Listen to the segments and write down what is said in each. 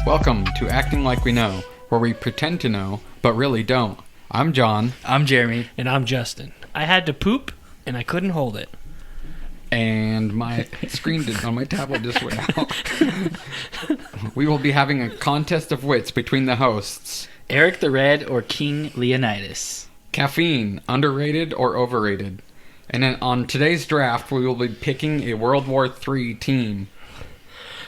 Welcome to Acting Like We Know, where we pretend to know, but really don't. I'm John. I'm Jeremy. And I'm Justin. I had to poop, and I couldn't hold it. And my screen on my tablet just went out. We will be having a contest of wits between the hosts. Erik the Red or King Leonidas. Caffeine, underrated or overrated. And then on today's draft, we will be picking a World War III team.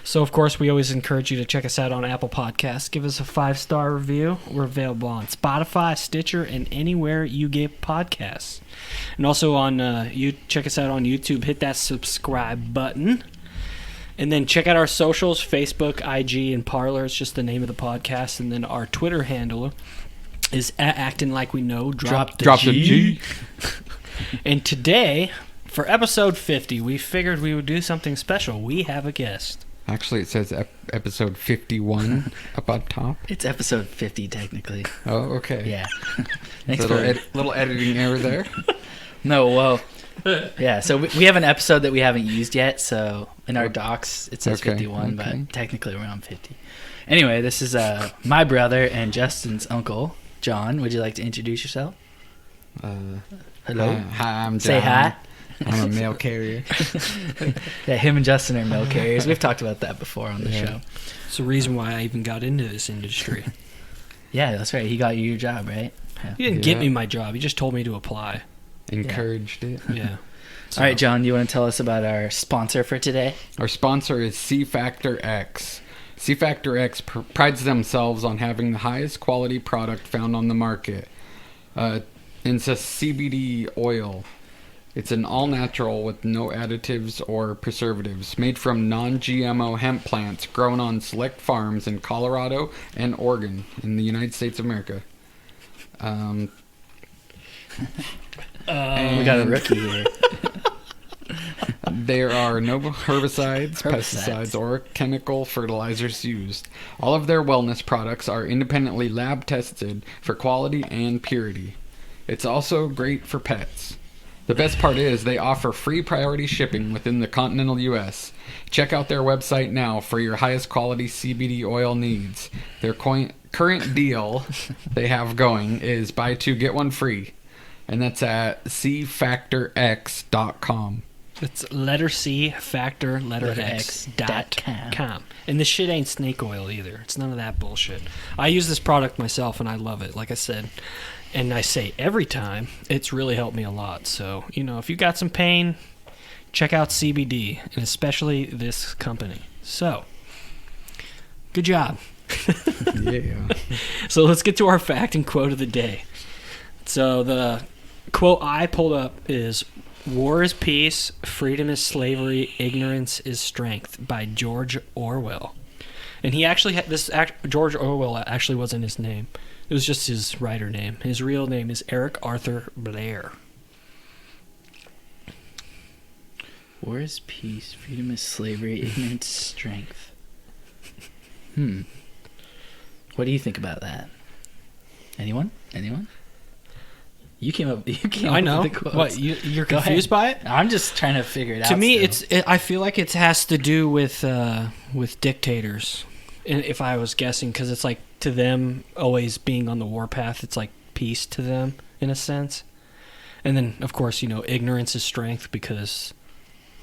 So, of course, we always encourage you to check us out on Apple Podcasts. Give us a 5-star review. We're available on Spotify, Stitcher, and anywhere you get podcasts. And also on you check us out on YouTube. Hit that subscribe button. And then check out our socials, Facebook, IG, and Parler. It's just the name of the podcast. And then our Twitter handle is Acting Like We Know. Drop the G. And today, for episode 50, we figured we would do something special. We have a guest. Actually, it says episode 51 up on top. It's episode 50, technically. Oh, okay. Yeah. Thanks little editing error there. No, well, yeah, so we have an episode that we haven't used yet, so in our docs it says 51, but technically we're on 50. Anyway, this is my brother and Justin's uncle, John. Would you like to introduce yourself? Hello. Hi, I'm John. Say hi. I'm a mail carrier. Yeah, him and Justin are mail carriers. We've talked about that before on the show. It's the reason why I even got into this industry. Yeah, that's right. He got you your job, right? Yeah. He didn't get me my job. He just told me to apply. Encouraged it. Yeah. So. All right, John, you want to tell us about our sponsor for today? Our sponsor is CfactorX. CfactorX prides themselves on having the highest quality product found on the market. It's a CBD oil. It's an all-natural with no additives or preservatives, made from non-GMO hemp plants grown on select farms in Colorado and Oregon in the United States of America. We got a rookie here. There are no herbicides, pesticides, or chemical fertilizers used. All of their wellness products are independently lab tested for quality and purity. It's also great for pets. The best part is they offer free priority shipping within the continental U.S. Check out their website now for your highest quality CBD oil needs. Their current deal they have going is buy two, get one free. And that's at CfactorX.com. It's letter C, factor, letter X.com. And this shit ain't snake oil either. It's none of that bullshit. I use this product myself and I love it, like I said. And I say every time, it's really helped me a lot. So, if you got some pain, check out CBD, and especially this company. So, good job. Yeah. So let's get to our fact and quote of the day. So the quote I pulled up is, "War is peace, freedom is slavery, ignorance is strength," by George Orwell. And he actually had George Orwell actually wasn't his name. It was just his writer name. His real name is Eric Arthur Blair. War is peace, freedom is slavery, ignorance is strength. What do you think about that? Anyone? You came up with the quotes. What, you're confused by it? I'm just trying to figure it out. To me, I feel like it has to do with dictators. If I was guessing, because it's like to them always being on the warpath, it's like peace to them in a sense. And then, of course, ignorance is strength, because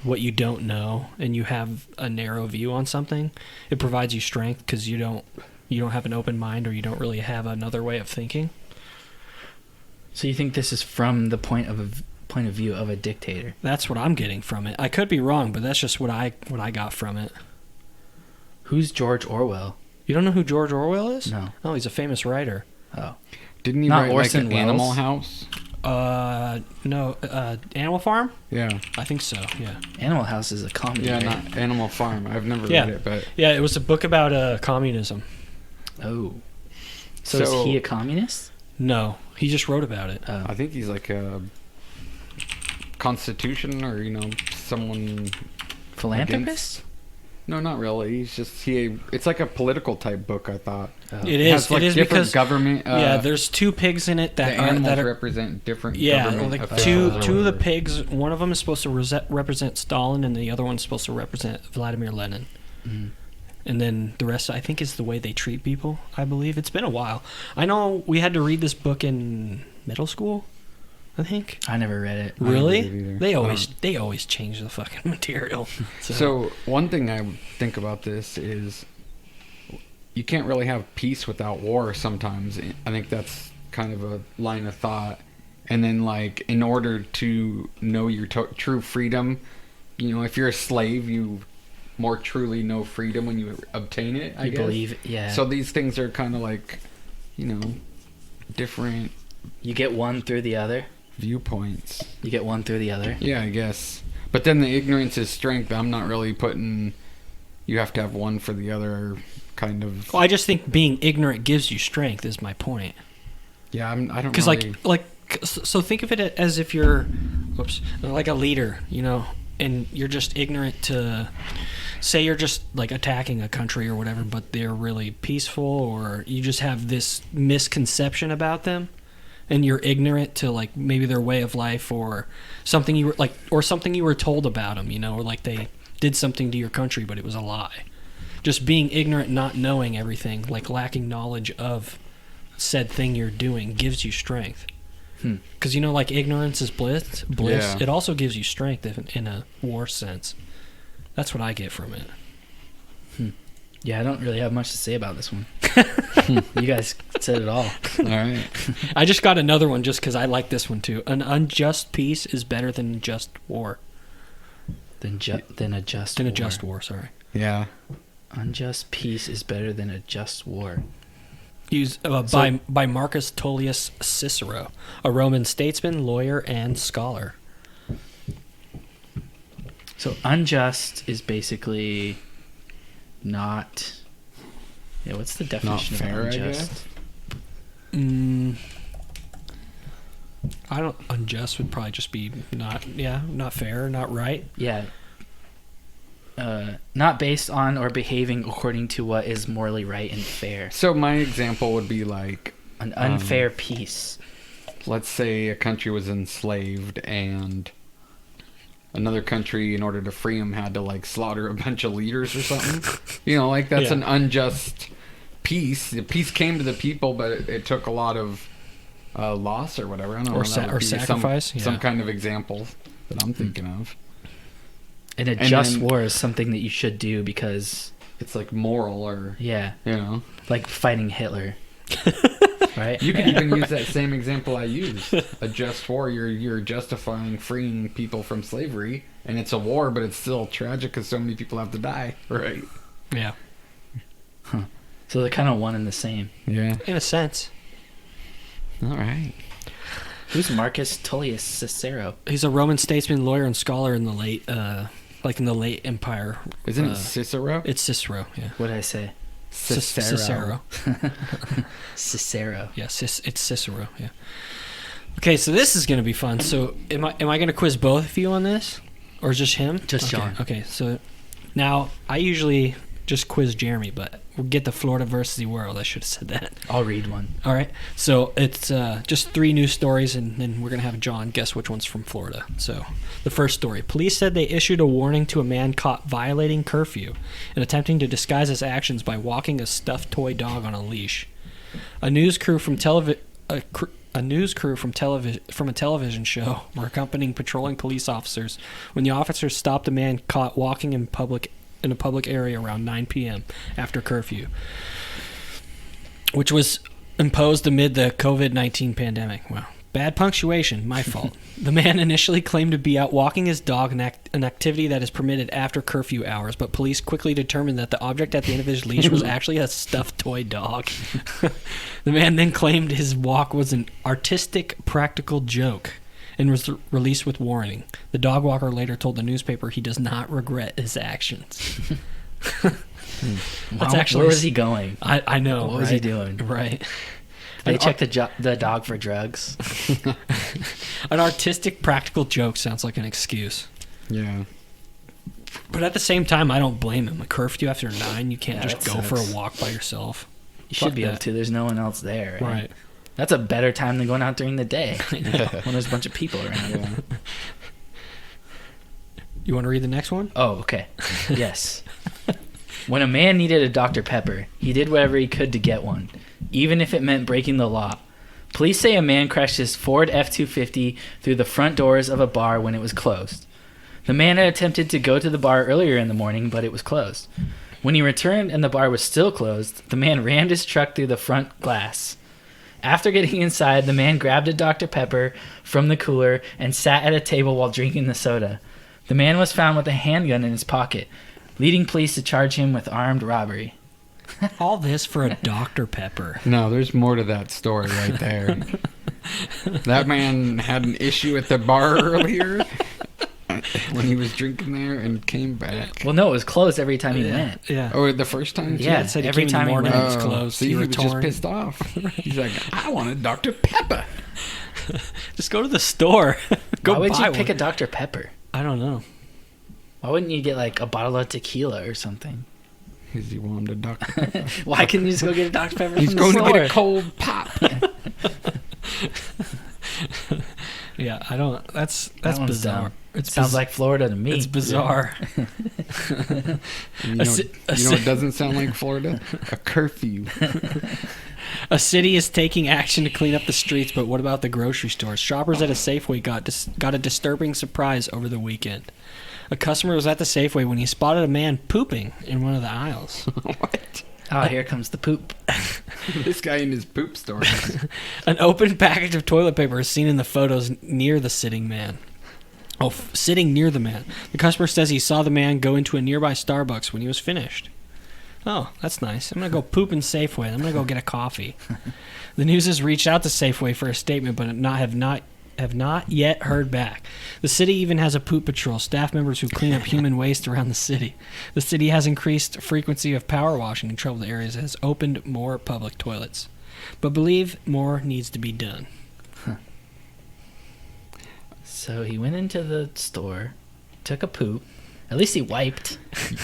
what you don't know and you have a narrow view on something, it provides you strength because you don't have an open mind, or you don't really have another way of thinking. So you think this is from the point of view of a dictator? That's what I'm getting from it. I could be wrong, but that's just what I got from it. Who's George Orwell? You don't know who George Orwell is? No. Oh, he's a famous writer. Oh. Didn't he Not write Orson like Welles? Animal House? No. Animal Farm? Yeah. I think so, yeah. Animal House is a comedy, Yeah, right? not Animal Farm. I've never Yeah. read it, but Yeah, it was a book about communism. Oh. So is he a communist? No, he just wrote about it. Oh. I think he's like a constitution or someone. Philanthropist? No, not really. He's just it's like a political type book. I thought Oh. It has is. like It is different because government. there's two pigs in it the that animals are represent different. yeah, government like officials two or of the whatever. pigs. One of them is supposed to represent Stalin, and the other one's supposed to represent Vladimir Lenin. Mm. And then the rest, I think, is the way they treat people. I believe it's been a while. I know we had to read this book in middle school. I think. I never read it. Really? read it either. They always change the fucking material. So one thing I think about this is you can't really have peace without war sometimes. I think that's kind of a line of thought. And then like in order to know your true freedom, if you're a slave, you more truly know freedom when you obtain it, I guess. Believe, yeah. So these things are kind of like, different You get one through the other? viewpoints. You get one through the other? Yeah, I guess. But then the ignorance is strength. I'm not really putting you have to have one for the other kind of. Well, I just think being ignorant gives you strength. Is my point. Yeah, I don't. Because Really... so think of it as if you're, like a leader, and you're just ignorant to. Say you're just like attacking a country or whatever, but they're really peaceful, or you just have this misconception about them, and you're ignorant to like maybe their way of life or something you were told about them, or like they did something to your country, but it was a lie. Just being ignorant, not knowing everything, like lacking knowledge of said thing you're doing, gives you strength. Because like ignorance is bliss. Yeah. It also gives you strength in a war sense. That's what I get from it. Yeah, I don't really have much to say about this one. You guys said it all. All right. I just got another one just because I like this one too. An unjust peace is better than just war. Than a just Than war. a just war, sorry. Yeah. Unjust peace is better than a just war. Used by Marcus Tullius Cicero, a Roman statesman, lawyer, and scholar. So unjust is basically not. Yeah, what's the definition fair, of I unjust? I don't. Unjust would probably just be not fair, not right. Yeah. Not based on or behaving according to what is morally right and fair. So my example would be like An unfair peace. let's say a country was enslaved and another country, in order to free them, had to like slaughter a bunch of leaders or something. That's an unjust peace. The peace came to the people, but it took a lot of loss or whatever. I don't know. That would be sacrifice. Some kind of example that I'm thinking of. And a just war is something that you should do because It's like moral or, yeah, like fighting Hitler. Right? You could even use that same example I used. A just war, you're justifying freeing people from slavery, and it's a war, but it's still tragic because so many people have to die, right? Yeah. Huh. So they're kind of one and the same. Yeah. In a sense. All right. Who's Marcus Tullius Cicero? He's a Roman statesman, lawyer, and scholar in the late, Empire. Isn't it Cicero? It's Cicero. Yeah. What did I say? Cicero. Cicero. Yeah, it's Cicero. Yeah. Okay, so this is gonna be fun. So am I gonna quiz both of you on this, or just him? Just okay. John. Okay. So now I usually just quiz Jeremy, but we'll get the Florida versus the world. I should have said that. I'll read one. All right. So it's just 3 news stories, and then we're going to have John guess which one's from Florida. So the first story. Police said they issued a warning to a man caught violating curfew and attempting to disguise his actions by walking a stuffed toy dog on a leash. A news crew from a television show were accompanying patrolling police officers when the officers stopped a man caught walking in a public area around 9 p.m. after curfew, which was imposed amid the COVID-19 pandemic. Wow. Bad punctuation, my fault. The man initially claimed to be out walking his dog, an activity that is permitted after curfew hours, but police quickly determined that the object at the end of his leash was actually a stuffed toy dog. The man then claimed his walk was an artistic, practical joke and was released with warning. The dog walker later told the newspaper he does not regret his actions. That's actually, where was he going? I know. What was he doing? Right. They checked the dog for drugs. An artistic, practical joke sounds like an excuse. Yeah. But at the same time, I don't blame him. A curfew after 9, you can't just go sucks. for a walk by yourself. You should be able to. There's no one else there. Right. That's a better time than going out during the day when there's a bunch of people around. Yeah. You want to read the next one? Oh, okay. Yes. When a man needed a Dr. Pepper, he did whatever he could to get one, even if it meant breaking the law. Police say a man crashed his Ford F-250 through the front doors of a bar when it was closed. The man had attempted to go to the bar earlier in the morning, but it was closed. When he returned and the bar was still closed, the man rammed his truck through the front glass. After getting inside, the man grabbed a Dr. Pepper from the cooler and sat at a table while drinking the soda. The man was found with a handgun in his pocket, leading police to charge him with armed robbery. All this for a Dr. Pepper. No, there's more to that story right there. That man had an issue at the bar earlier when he was drinking there and came back. Well, no, it was closed every time he went. Yeah. Oh, the first time? Too? Yeah, It said he every came in time the he morning, went. it was closed. See, he was just torn. pissed off. He's like, I want a Dr. Pepper. Just go to the store. Go Why would buy you pick one. a Dr. Pepper? I don't know. Why wouldn't you get like a bottle of tequila or something? Because he wanted a Dr. Pepper. Why couldn't you just go get a Dr. Pepper He's from going the to store? get a cold pop. Yeah, I don't. That's That one's bizarre. dumb. It Sounds like Florida to me. It's bizarre. You know what doesn't sound like Florida? A curfew. A city is taking action to clean up the streets, but what about the grocery stores? Shoppers at a Safeway got a disturbing surprise over the weekend. A customer was at the Safeway when he spotted a man pooping in one of the aisles. What? Oh, here comes the poop. This guy in his poop story. An open package of toilet paper is seen in the photos near the sitting man. Sitting near the man. The customer says he saw the man go into a nearby Starbucks when he was finished. Oh, that's nice. I'm going to go poop in Safeway. I'm going to go get a coffee. The news has reached out to Safeway for a statement, but have not yet heard back. The city even has a poop patrol, staff members who clean up human waste around the city. The city has increased frequency of power washing in troubled areas and has opened more public toilets. But believe more needs to be done. So he went into the store, took a poop. At least he wiped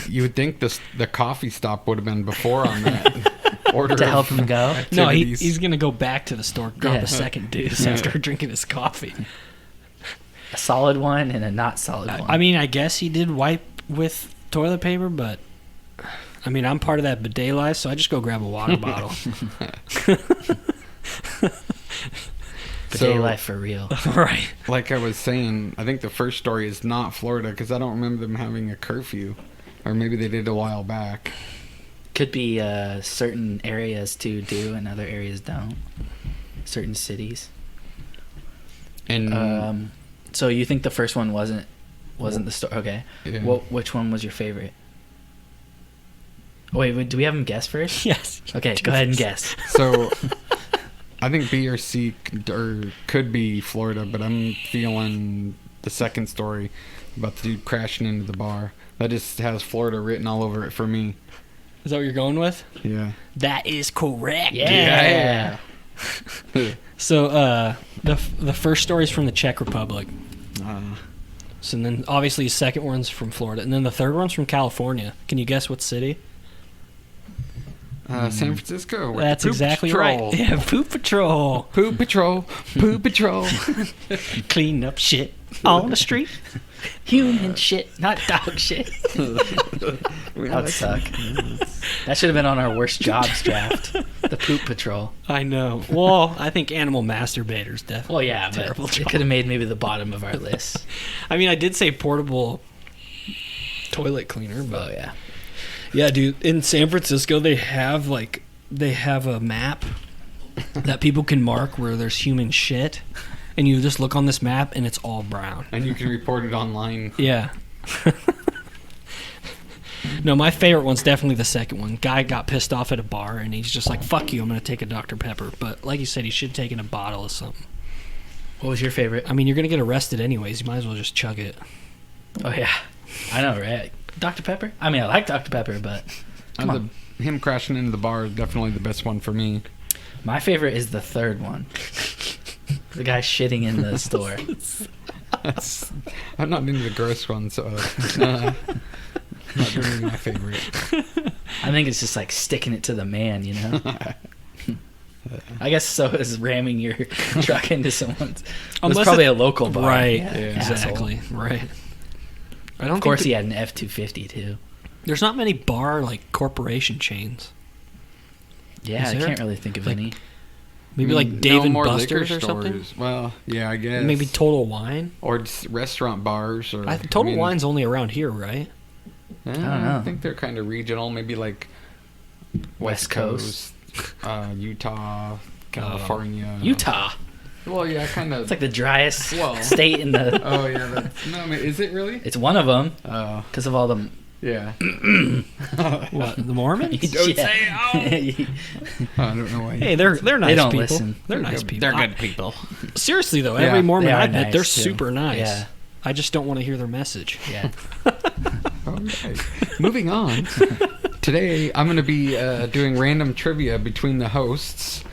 You would think the coffee stop would have been before on that order to help him go. No, activities. he's going to go back to the store, grab Yeah. a second deuce after drinking his coffee. A solid one and a not solid one. I mean, I guess he did wipe with toilet paper, but I mean, I'm part of that bidet life, so I just go grab a water bottle. Bidet life for real. Right. Like I was saying, I think the first story is not Florida because I don't remember them having a curfew. Or maybe they did a while back. Could be certain areas to do and other areas don't. Certain cities. And So you think the first one wasn't the story? Okay. yeah. Which one was your favorite? Oh, wait, do we have him guess first? Yes. Okay, go ahead and guess. So I think B or C could be Florida, but I'm feeling the second story about the dude crashing into the bar. That just has Florida written all over it for me. Is that what you're going with? Yeah. That is correct. Yeah. So the first story is from the Czech Republic. So then obviously the second one's from Florida, and then the third one's from California. Can you guess what city? San Francisco. with That's the Poop exactly Patrol. right. Yeah, Poop Patrol. Poop Patrol. Poop Patrol. Clean up shit on the street. Human shit, not dog shit. That would suck. That should have been on our worst jobs draft. The Poop Patrol. I know. Well, I think animal masturbators definitely. Well, yeah, Terrible but job. it could have made maybe the bottom of our list. I mean, I did say portable toilet cleaner, but Oh, yeah. yeah, dude. In San Francisco, they have a map that people can mark where there's human shit, and you just look on this map and it's all brown. And you can report it online. Yeah. No, my favorite one's definitely the second one. Guy got pissed off at a bar, and he's just like, fuck you, I'm going to take a Dr. Pepper. But like you said, he should have taken a bottle of something. What was your favorite? I mean, you're going to get arrested anyways. You might as well just chug it. Oh, yeah. I know, right? Dr. Pepper? I mean, I like Dr. Pepper, but come on. Him crashing into the bar is definitely the best one for me. My favorite is the third one. The guy shitting in the store. I'm not into the gross one, so not really my favorite. I think it's just like sticking it to the man, you know? I guess so is ramming your truck into someone's. It's probably a local bar. Right, Yeah, exactly. Right. Of course, he had an F-250 too. There's not many bar like corporation chains. Yeah, I can't really think of any. Maybe like Dave and more Buster's liquor or something. stores. Well, yeah, I guess. Maybe Total Wine or just restaurant bars. Or Total Wine's only around here, right? I don't know. I think they're kind of regional. Maybe like West Coast, Utah, California. Utah. Well, yeah, kind of. It's like the driest state in the. Oh yeah, no, I mean, is it really? It's one of them. Oh, because of all the. Yeah. What, the Mormons? Don't say I don't know why. Hey, they're nice they don't people. Listen. They're nice people. They're good people. Seriously though, Yeah, every Mormon they are I met, they're nice, too. super nice. Yeah. I just don't want to hear their message. Yeah. Okay. Moving on. Today, I'm going to be doing random trivia between the hosts.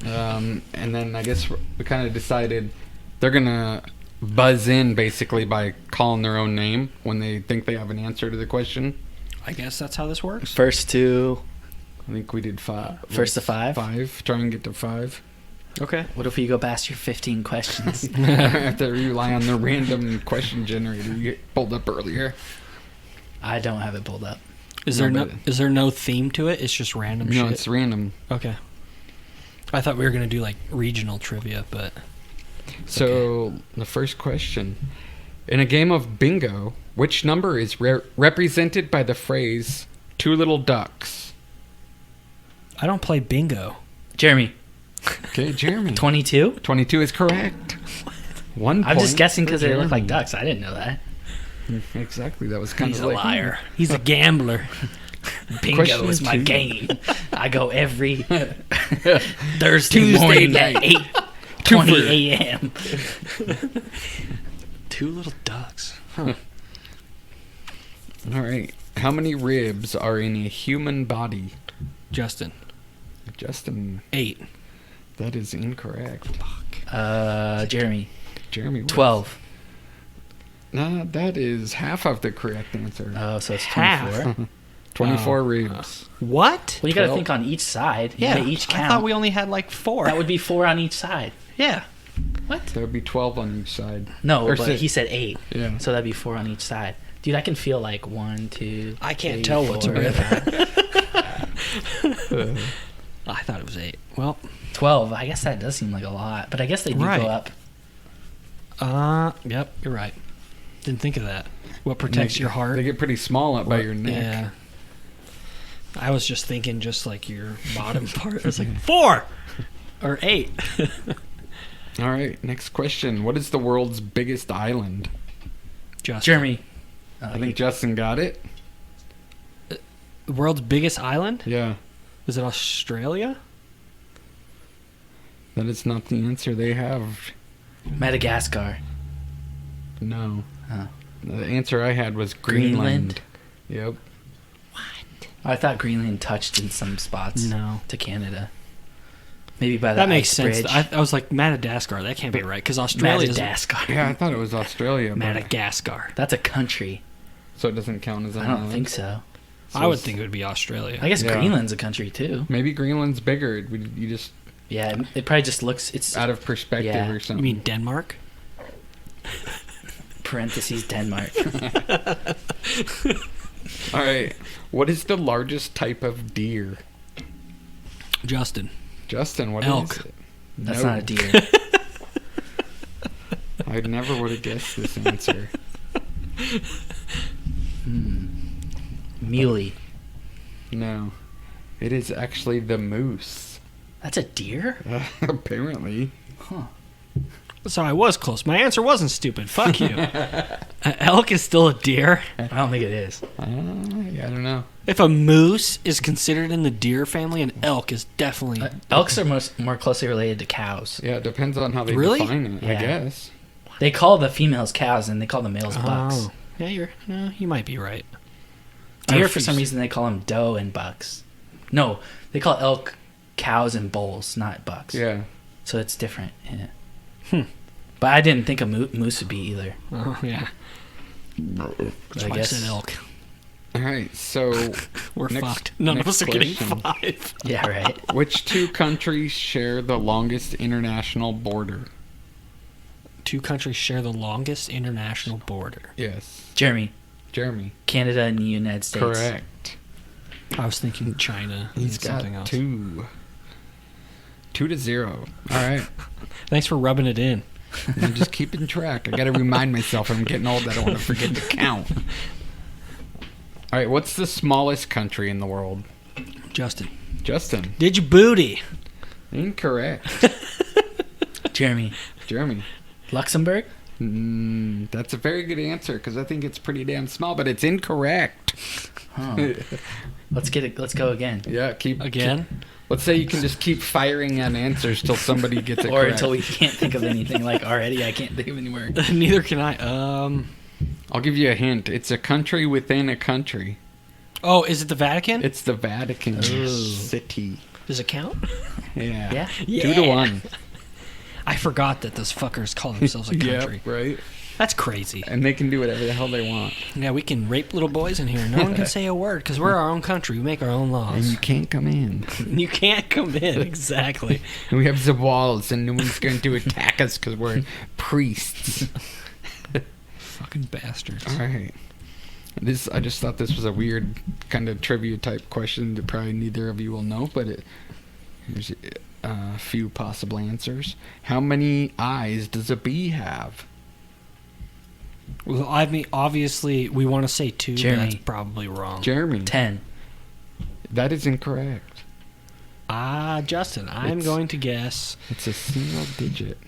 And then I guess we kind of decided they're going to buzz in basically by calling their own name when they think they have an answer to the question. I guess that's how this works. First to. I think we did 5. First to 5? 5. Try and get to 5. Okay. What if you go past your 15 questions? I have to rely on the random question generator you pulled up earlier. I don't have it pulled up. Is there no theme to it? It's just random shit? No, it's random. Okay. I thought we were going to do like regional trivia, but... So, the first question. In a game of bingo, which number is represented by the phrase, 2 little ducks? I don't play bingo. Jeremy. Okay, Jeremy. 22? 22 is correct. 1 point. I'm just guessing because they Jeremy. look like ducks. I didn't know that. Exactly, that was kind He's of a like... liar. He's a gambler. Bingo Question is my 2. game. I go every Thursday Tuesday morning night. at 8:20 a.m. 2 little ducks. Huh. All right. How many ribs are in a human body? Justin. 8. 8. That is incorrect. Jeremy. Jeremy. what? 12. Nah, that is half of the correct answer. Oh, so it's Half. 24. 24 ribs. What? Well, you got to 12. think on each side. Yeah, They each count. I thought we only had like 4. That would be 4 on each side. Yeah. What? There would be 12 on each side. No, Or but 6. he said 8. Yeah. So that'd be 4 on each side. Dude, I can feel like 1, 2. I can't 3, tell what's a 4, rib. 5. I thought it was 8. Well, 12. I guess that does seem like a lot, but I guess they do Right. go up. yep, you're right. Didn't think of that. What protects your heart? They get pretty small up by your neck. Yeah. I was just thinking just like your bottom part. It was like 4 or 8. All right, next question. What is the world's biggest island? Justin. Jeremy. I think Justin got it. The world's biggest island? Yeah. Is it Australia? That is not the answer they have. Madagascar. No. Oh. The answer I had was Greenland. Yep. I thought Greenland touched in some spots No. to Canada. Maybe by the That makes ice sense. bridge. I was like, Madagascar. That can't be right because Australia is Madagascar. Yeah, I thought it was Australia. but- Madagascar. That's a country. So it doesn't count as an I don't island? think so. So I would it's- think it would be Australia. I guess Yeah. Greenland's a country too. Maybe Greenland's bigger. You just Yeah, it probably just looks. It's out of perspective Yeah. or You something. mean Denmark? parentheses Denmark. All right. What is the largest type of deer? Justin. Justin, what Elk. is it? That's No. not a deer. I never would have guessed this answer. Muley. No. It is actually the moose. That's a deer? Apparently. Huh. So I was close. My answer wasn't stupid. Fuck you. Elk is still a deer. I don't think it is. Yeah, I don't know. If a moose is considered in the deer family, an elk is definitely... Elks are more closely related to cows. Yeah, it depends on how they Really? define it, I Yeah. guess. They call the females cows and they call the males bucks. Oh. Yeah, you might be right. Deer, for some reason, they call them doe and bucks. No, they call elk cows and bulls, not bucks. Yeah. So it's different. Yeah. But I didn't think a moose would be either. Oh, yeah. That's I why I guess said elk. All right, so We're next- fucked. None of next us are getting question. 5. Yeah, right. Which two countries share the longest international border? 2 countries share the longest international border. Yes. Jeremy, Canada and the United States. Correct. I was thinking China. He's and got something else. 2. 2-0. All right. Thanks for rubbing it in. I'm just keeping track. I got to remind myself I'm getting old. I don't want to forget to count. All right, what's the smallest country in the world? Justin. Did you booty? Incorrect. Jeremy, Luxembourg? That's a very good answer because I think it's pretty damn small, but it's incorrect. Oh. Let's go again. Yeah, Again? Let's say you can just keep firing on answers till somebody gets it Or correct. until we can't think of anything. Like already, I can't think of any word. Neither can I. I'll give you a hint. It's a country within a country. Oh, is it the Vatican? It's the Vatican Ooh. City. Does it count? Yeah. Yeah? 2-1. I forgot that those fuckers call themselves a country. Yeah, right. That's crazy. And they can do whatever the hell they want. Yeah, we can rape little boys in here. No one can say a word because we're our own country. We make our own And laws. you can't come in. You can't come in. Exactly. And we have the walls, and no one's going to attack us because we're priests. Fucking bastards. All right. I just thought this was a weird kind of trivia type question that probably neither of you will know, but here's a few possible answers. How many eyes does a bee have? Well, I mean, obviously, we want to say 2, but Jeremy. that's probably wrong. Jeremy. 10. That is incorrect. Justin, I'm It's- going to guess It's a single digit.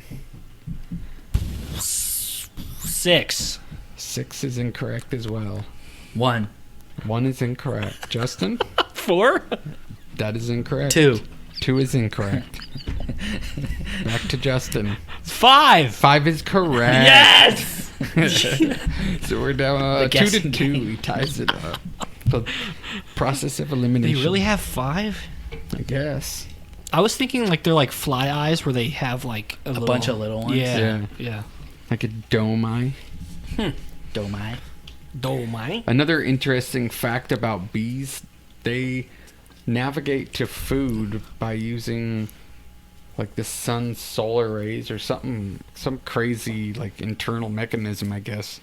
6. 6 is incorrect as well. 1. 1 is incorrect. Justin? 4? That is incorrect. 2. 2 is incorrect. Back to Justin. 5. 5 is correct. Yes! So we're down The 2 guessing to 2. game. He ties it up. The process of They elimination. really have 5? I guess. I was thinking like they're like fly eyes where they have like a bunch of little ones? Yeah. Like a dome eye. Domai. Domai. Another interesting fact about bees, they navigate to food by using like the sun's solar rays or some crazy like internal mechanism, I guess.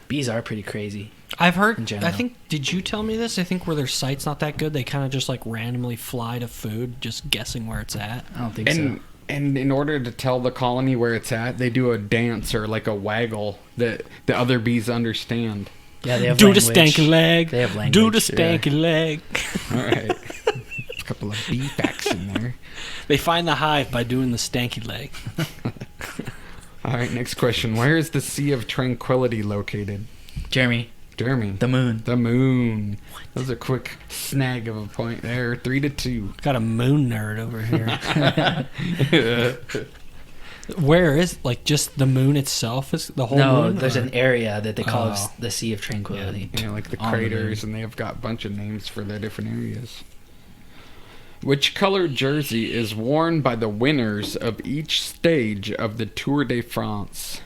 Bees are pretty crazy. I've heard. In general. I think. Did you tell me this? I think where their sight's not that good, they kind of just like randomly fly to food, just guessing where it's at. I don't think so. And in order to tell the colony where it's at, they do a dance or like a waggle that the other bees understand. Yeah, they have Do language. the stanky leg. They have language. Do the stanky leg. All right. A couple of bee facts in there. They find the hive by doing the stanky leg. All right, next question. Where is the Sea of Tranquility located? Jeremy, Jeremy. the moon. The moon. That was a quick snag of a point there. 3-2. Got a moon nerd over here. Where is like just the moon itself? Is the whole No, moon? there's or- an area that they call Oh. the Sea of Tranquility. Yeah, like the On the craters, and they have got a bunch of names for their different areas. Which color jersey is worn by the winners of each stage of the Tour de France?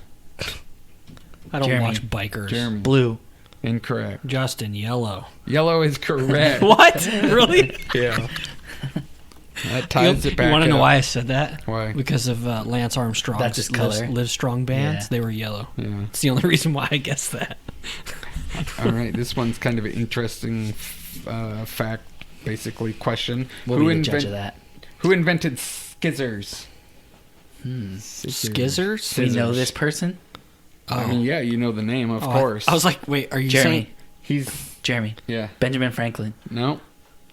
I don't Jeremy. watch bikers. Jeremy. Blue. Incorrect. Justin, yellow. Yellow is correct. What? Really? Yeah. That ties it back You want to know up. why I said that? Why? Because of Lance Armstrong's That's his color. Live Strong bands. Yeah. They were yellow. Yeah. It's the only reason why I guessed that. All right. This one's kind of an interesting fact, basically question. We'll be the judge of that. Who invented skizzers? Skizzers? We know Scissors. this person? I mean, yeah, you know the name, of Oh, course. I was like, wait, are you Jeremy. saying He's Jeremy. yeah. Benjamin Franklin. No.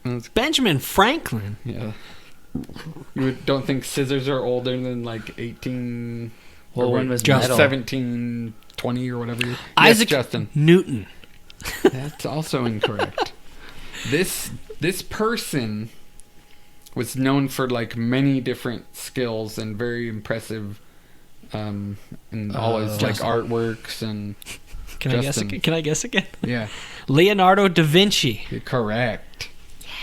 That's- Benjamin Franklin? Yeah. You don't think scissors are older than like 18 Well, one was Just metal. 1720 or whatever. Isaac Yes, Justin. Newton. That's also incorrect. This person was known for like many different skills and very impressive in all his like artworks and. Can I guess again? Can I guess again? Yeah. Leonardo da Vinci. You're correct.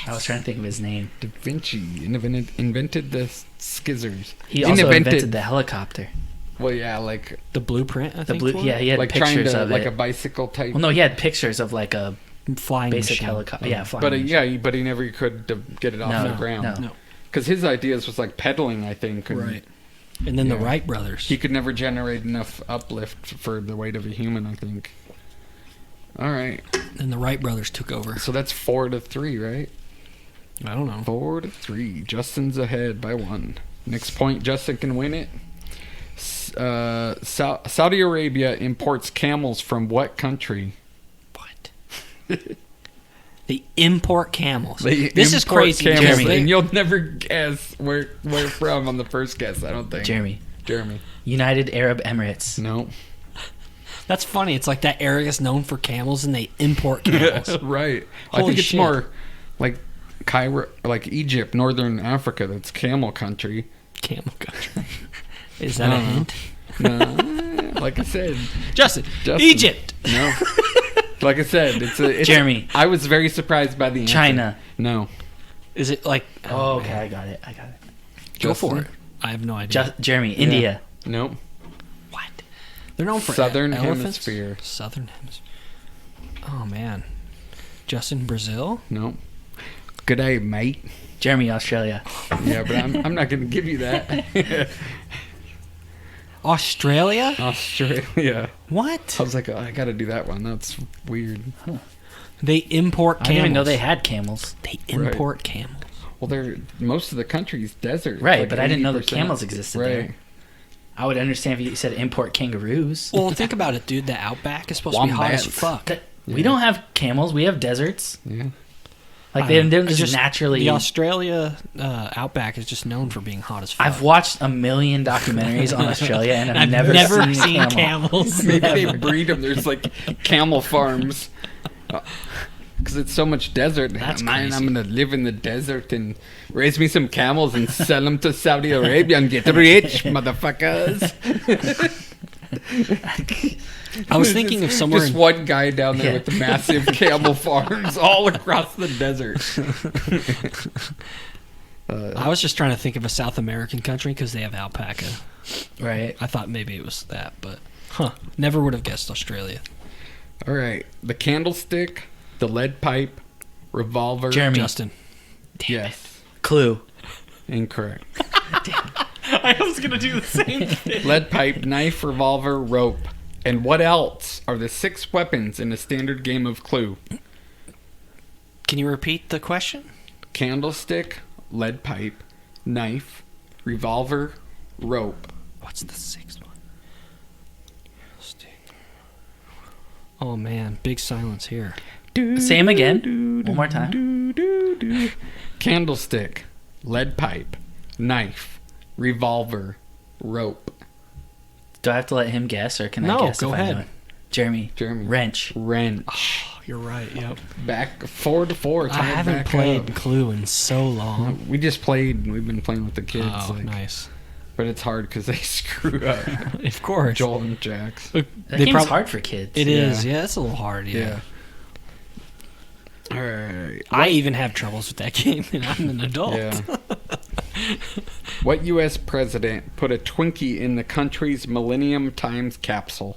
I was trying to think of his name. Da Vinci invented the skizzers. He also invented the helicopter. Well, yeah, like The blueprint, I think. Yeah, he had like trying pictures to of like it. a bicycle type. Well, no, he had pictures of like a flying basic machine. helicopter. Yeah, flying But machine. but he never could get it off the ground. No. Because his ideas was like pedaling, I think. And Right. And then the Wright brothers. he could never generate enough uplift for the weight of a human, I think. All right. And the Wright brothers took over. So that's 4-3, right? I don't know. 4-3. Justin's ahead by 1. Next point, Justin can win it. Saudi Arabia imports camels from what country? What? They import camels. They This is import crazy. camels, Jeremy. and you'll never guess where from on the first guess, I don't think. Jeremy. United Arab Emirates. No. That's funny. It's like that area is known for camels, and they import camels. Right. I Holy think it's shit. more like Cairo, like Egypt, Northern Africa. That's camel country. Camel country. Is that a hint? No. Like I said, Justin. Egypt. No. Like I said, it's Jeremy. I was very surprised by the answer. China. No. Is it like? Oh, okay, I got it. Go for Justin? it. I have no idea. Jeremy, India. No. What? They're known for Southern elephants? Hemisphere. Southern hemisphere. Oh man. Justin, Brazil. No. Good day, mate. Jeremy, Australia. Yeah, but I'm not going to give you that. Australia. Australia. What? I was like, oh, I got to do that one. That's weird. They import I camels. didn't even know they had camels. They import camels. Well, most of the country's desert. Right, like but I didn't know the 80%. camels existed Right. there. I would understand if you said import kangaroos. Well, think about it, dude. The outback is supposed to be hot as Wombats. fuck. We don't have camels. We have deserts. Yeah. Like I they don't know. don't It's just naturally. The Australia outback is just known for being hot as fuck. I've watched a million documentaries on Australia, and I've never seen camels. Maybe they breed them. There's like camel farms. Because it's so much desert. That's Man, crazy. I'm going to live in the desert and raise me some camels and sell them to Saudi Arabia and get rich, motherfuckers. I was thinking of somewhere. Just one guy down there with the massive camel farms all across the desert. I was just trying to think of a South American country because they have alpaca. Right. I thought maybe it was that, but never would have guessed Australia. All right. The candlestick, the lead pipe, revolver. Jeremy. Justin. Yes. Clue. Incorrect. I was gonna do the same thing. Lead pipe, knife, revolver, rope. And what else are the 6 weapons in a standard game of Clue? Can you repeat the question? Candlestick, lead pipe, knife, revolver, rope. What's the 6th one? Oh man, big silence here. Same again. One more time. Candlestick, lead pipe, knife, revolver, rope. Do I have to let him guess, or can I No, guess? go if I know ahead. it? Jeremy. Wrench. You're right. Yep. Back 4-4. I haven't back played up. Clue in so long. We just played. We've been playing with the kids. Oh, nice. But it's hard because they screw up. Of course. Joel and Jax. That game's hard for kids. It is. Yeah, it's a little hard. Yeah. All right. I even have troubles with that game, and I'm an adult. Yeah. What U.S. president put a Twinkie in the country's Millennium Times capsule?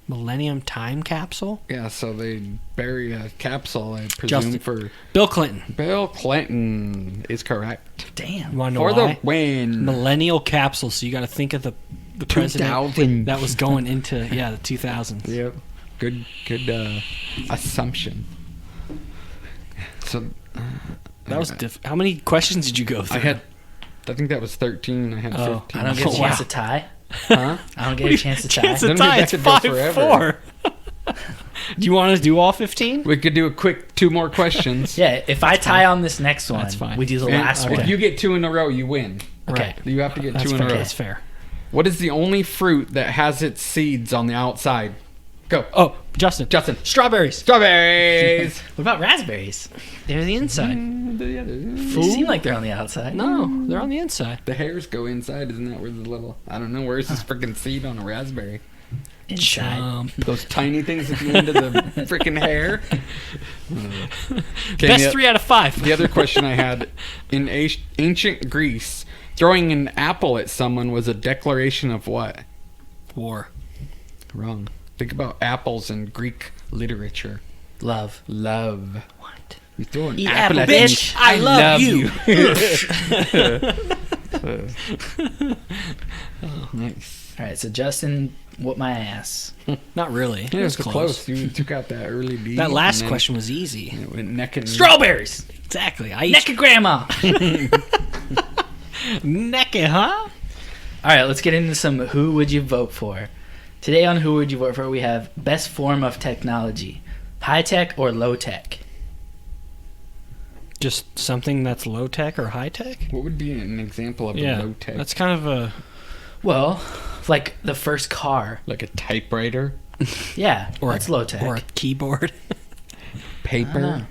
Millennium Time Capsule? Yeah, so they bury a capsule, I presume, Justin. for... Bill Clinton. Bill Clinton is correct. You Damn. want to know For why? the win. Millennial Capsule, so you got to think of the president 2000. that was going into, the 2000s. Yep. Good assumption. So... That was How many questions did you go through? I think that was 13. I had 15. I don't get a Oh, chance wow. to tie. Huh? I don't get a chance to tie. Chance to Then tie, we it's have to go forever. 5-4. Do you want to do all 15? We could do a quick 2 more questions. Yeah, if I tie on this next one, That's fine. we do the And last if one. you get 2 in a row, you win. Okay. Right. You have to get That's 2 in a fair. row. That's fair. What is the only fruit that has its seeds on the outside? Go. Oh, Justin. Strawberries. Strawberries. What about raspberries? They're on the inside. They seem like they're on the outside. No, they're on the inside. The hairs go inside, isn't that where the little... I don't know, where's this freaking seed on a raspberry? Inside. Those tiny things at the end of the freaking hair. Okay, Best 3 out of 5. The other question I had, in ancient Greece, throwing an apple at someone was a declaration of what? War. Wrong. Think about apples in Greek literature. Love. Love. What? You throw an Eat apple apple, at me. bitch. I love you. Nice. All right, so Justin whooped my ass. Not really. Yeah, it was close. You took out that early D. That last and then question was easy. It went neck and... Strawberries. Exactly. I Neck of grandma. Neck it, huh? All right, let's get into some who would you vote for. Today on Who Would You Vote For, we have best form of technology, high tech or low tech. Just something that's low tech or high tech? What would be an example of a Yeah, low tech? that's kind of a... Well, like the first car. Like a typewriter? Yeah, Or that's a, low tech. Or a keyboard. Paper?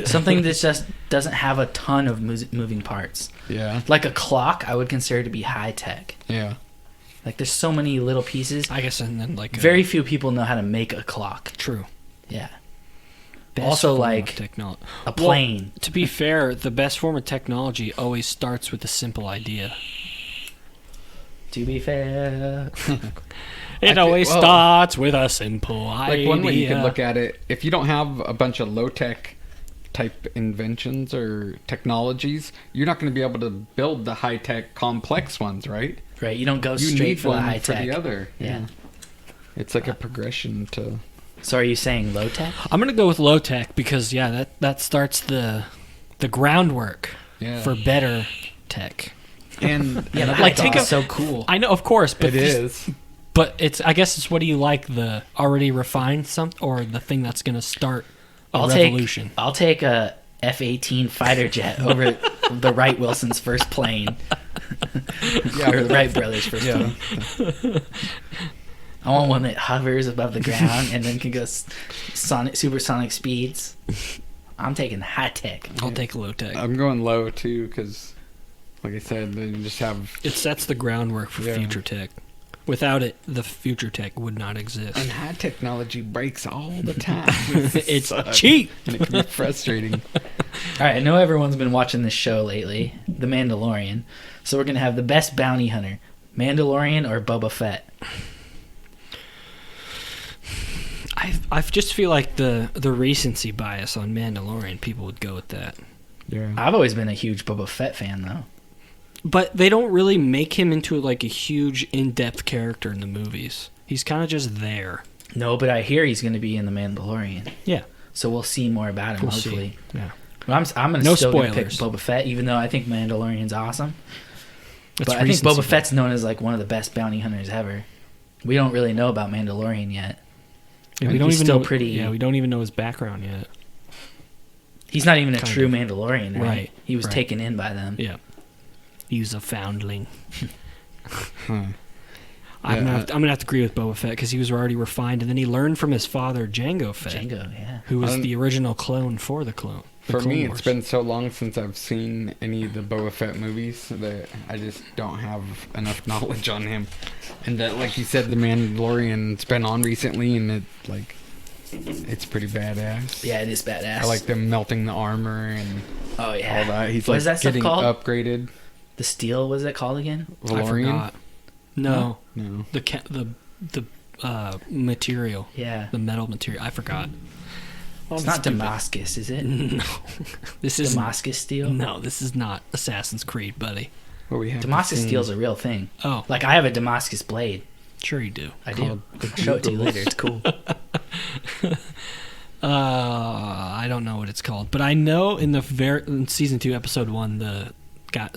Something that just doesn't have a ton of moving parts. Yeah. Like a clock, I would consider to be high tech. Yeah. Like there's so many little pieces. I guess, and then like... Very few people know how to make a clock. True. Yeah. Best Also, form like, of technology. A plane. To be fair, the best form of technology always starts with a simple idea. To be fair. It always starts with a simple idea. Like one way you could look at it, if you don't have a bunch of low-tech type inventions or technologies, you're not going to be able to build the high-tech complex ones, right? Right, you don't go You straight need for the one high for tech. the other. Yeah. It's like a progression to... So are you saying low tech? I'm gonna go with low tech because that starts the groundwork for better tech. And Yeah, the Like, high think tech of- is so cool. I know, of course, but it is. But it's, I guess it's, what do you like, the already refined something or the thing that's gonna start a revolution? I'll take a F-18 fighter jet over the Wright Wilson's first plane. Or the Wright brothers' first plane. I want one that hovers above the ground and then can go supersonic speeds. I'm taking high tech. I'll take low tech. I'm going low too because, like I said, they just have... It sets the groundwork for future tech. Without it, the future tech would not exist. And high technology breaks all the time. It's cheap. And it can be frustrating. All right, I know everyone's been watching this show lately, The Mandalorian. So we're going to have the best bounty hunter, Mandalorian or Boba Fett? I just feel like the recency bias on Mandalorian, people would go with that. Yeah. I've always been a huge Boba Fett fan, though. But they don't really make him into like a huge in-depth character in the movies. He's kind of just there. No, but I hear he's going to be in The Mandalorian. Yeah. So we'll see more about him, We'll hopefully. see. Yeah. But I'm going No to still gonna pick spoilers. Boba Fett, even though I think Mandalorian's awesome. It's But I think recency Boba Fett's known as like one of the best bounty hunters ever. We don't really know about Mandalorian yet. Yeah, we He's don't even still know. pretty- Yeah, we don't even know his background yet. He's not even a Kind true of. Mandalorian, right? Right, He was right. taken in by them. Yeah. He's a foundling. Huh. I'm gonna have to agree with Boba Fett because he was already refined, and then he learned from his father, Jango Fett, Django, yeah. who was Um, the original clone for the clone. the For Clone me, Wars. it's been so long since I've seen any of the Boba Fett movies that I just don't have enough knowledge on him. And that, like you said, The Mandalorian's been on recently, and it's pretty badass. Yeah, it is badass. I like them melting the armor and Oh, yeah. all that. He's What like is that stuff getting called? upgraded. The steel, what is it called again? I Valorian? forgot. No, No. the material, Yeah. the metal material. I forgot. It's not Damascus, is it? No, this is Damascus steel? no. This is not Assassin's Creed, buddy. What we have Damascus seen- steel's a real thing. Oh, Like, I have a Damascus blade. sure you do. I do. I'll show it to you later. It's cool. I don't know what it's called, but I know in season 2, episode 1,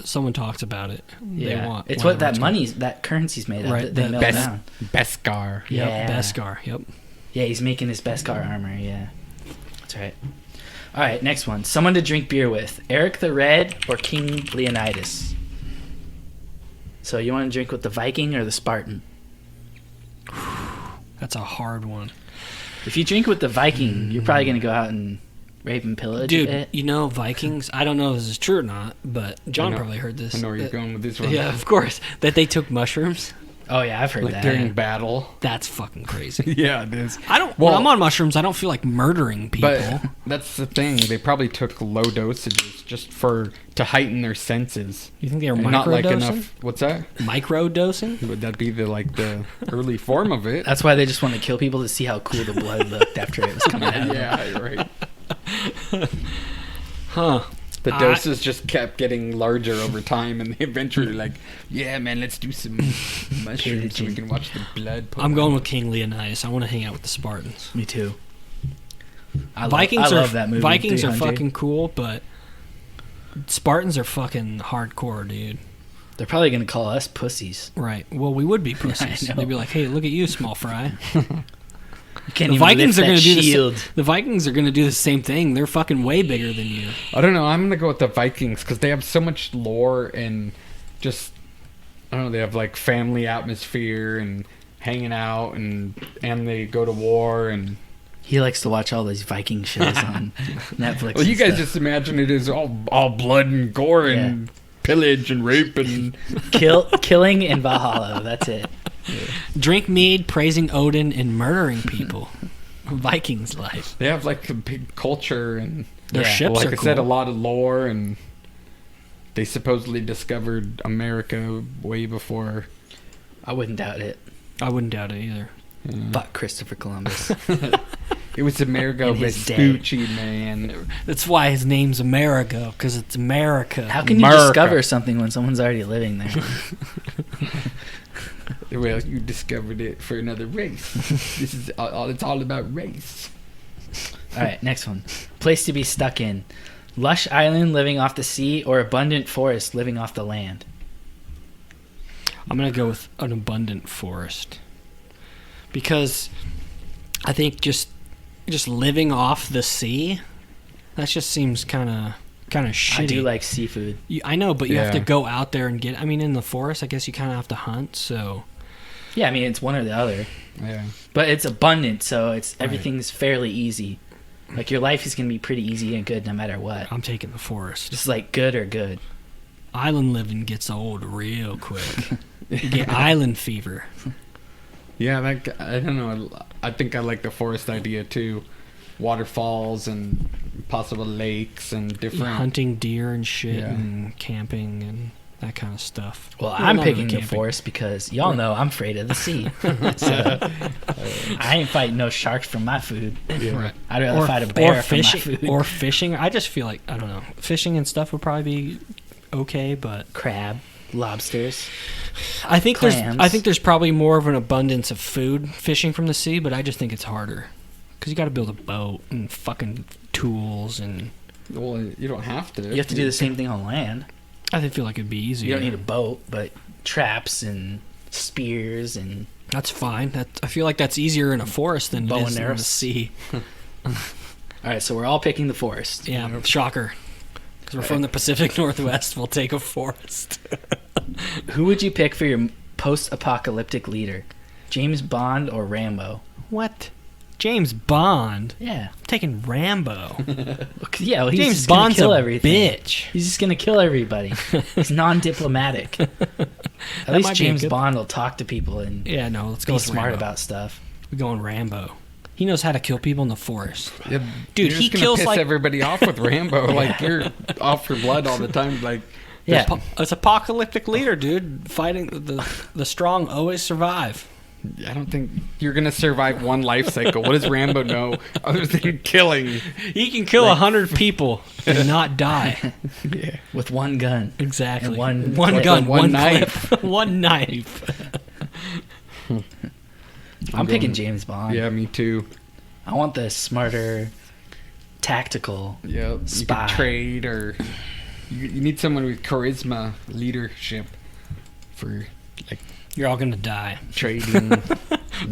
someone talks about it. Yeah. It's whatever that called. that currency's made of. Right, They the melt Bes- down. Beskar. Yep, Yeah. Beskar. Yep. Yeah, he's making his Beskar armor. Yeah, that's right. All right, next one. Someone to drink beer with: Erik the Red or King Leonidas. So you want to drink with the Viking or the Spartan? That's a hard one. If you drink with the Viking, you're probably gonna go out and rape and pillage. Dude, you know Vikings. I don't know if this is true or not, but John probably heard this. I know where you're going with this one. Yeah, of course. That they took mushrooms. Oh yeah, I've heard that. During battle. That's fucking crazy. Yeah, it is. When I'm on mushrooms, I don't feel like murdering people. But that's the thing. They probably took low dosages just to heighten their senses. You think they were not like microdosing? enough. What's that? Microdosing? Would that be the early form of it? That's why they just want to kill people to see how cool the blood looked after it was coming out. Yeah, you're right. Huh. The doses just kept getting larger over time, and they eventually like, yeah, man, let's do some mushrooms so we can watch the blood. I'm going with King Leonidas. I want to hang out with the Spartans. Me too. I love that movie. Vikings 300. are fucking cool, but Spartans are fucking hardcore, dude. They're probably gonna call us pussies. Right. Well, we would be pussies. know. They'd be like, "Hey, look at you, small fry." You can't The even Vikings lift are that going to do shield. the Vikings are going to do the same thing. They're fucking way bigger than you. I don't know. I'm gonna go with the Vikings because they have so much lore and just I don't know. They have like family atmosphere and hanging out and they go to war and. He likes to watch all these Viking shows on Netflix. Well, you guys stuff. just imagine it as all blood and gore and pillage and rape and killing in Valhalla. That's it. Yeah. Drink mead, praising Odin, and murdering people. Vikings life. They have like a big culture and Their ships like are I said, a cool. lot of lore and they supposedly discovered America way before. I wouldn't doubt it. I wouldn't doubt it either. But Christopher Columbus. It was Amerigo In his Vespucci, man. That's why his name's Amerigo, because it's America. How can you America. discover something when someone's already living there? Well, you discovered it for another race. This is it's all about race. All right, next one. Place to be stuck in: lush island living off the sea, or abundant forest living off the land. I'm going to go with an abundant forest. Because I think just living off the sea, that just seems kind of shitty. I do like seafood. I know, but you have to Yeah. go out there and get. I mean, in the forest, I guess you kind of have to hunt. So Yeah, I mean it's one or the other, Yeah. but it's abundant, so it's everything's fairly easy. Like your life is gonna be pretty easy and good no matter what. I'm taking the forest. Just like good or good. Island living gets old real quick. You get island fever. Yeah, I don't know. I think I like the forest idea too. Waterfalls and possible lakes and different. Hunting deer and shit Yeah. and camping and that kind of stuff. Well, Well, I'm not picking really the camping. forest because y'all know I'm afraid of the sea. So, I ain't fighting no sharks for my food. Yeah. I'd rather fight a bear for my food. Or fishing. I just feel like, I don't know, fishing and stuff would probably be okay, but Crab, lobsters. I think Clams. there's probably more of an abundance of food fishing from the sea, but I just think it's harder because you got to build a boat and fucking tools, and Well, you don't have to. You have to do the same thing on land. I feel like it'd be easier. You don't need a boat, but traps and spears and That's fine. I feel like that's easier in a forest than Bow it and is in the arrows. sea. all right. So we're all picking the forest. Yeah, shocker. Because we're from the Pacific Northwest, we'll take a forest. Who would you pick for your post-apocalyptic leader? James Bond or Rambo? What? James Bond? Yeah. I'm taking Rambo. Yeah, well, he's James just gonna Bond's kill a everything. bitch. He's just gonna kill everybody. He's non-diplomatic. At That least might be a James good- Bond will talk to people and Yeah, no, let's go be with smart Rambo. about stuff. We're going Rambo. He knows how to kill people in the forest. Yeah, Dude, you're he just gonna kills, piss like- everybody off with Rambo. Like you're off for blood all the time. Like Yeah. It's apocalyptic leader, dude. Fighting the strong always survive. I don't think you're gonna survive one life cycle. What does Rambo know other than killing? He can kill 100 people and not die. Yeah. With one gun. Exactly. And one one clip. gun, One one knife. clip, one knife. I'm picking James Bond. Yeah, me too. I want the smarter, tactical. Yeah, you Spy. can trade or you need someone with charisma, leadership for like You're all gonna die. trading.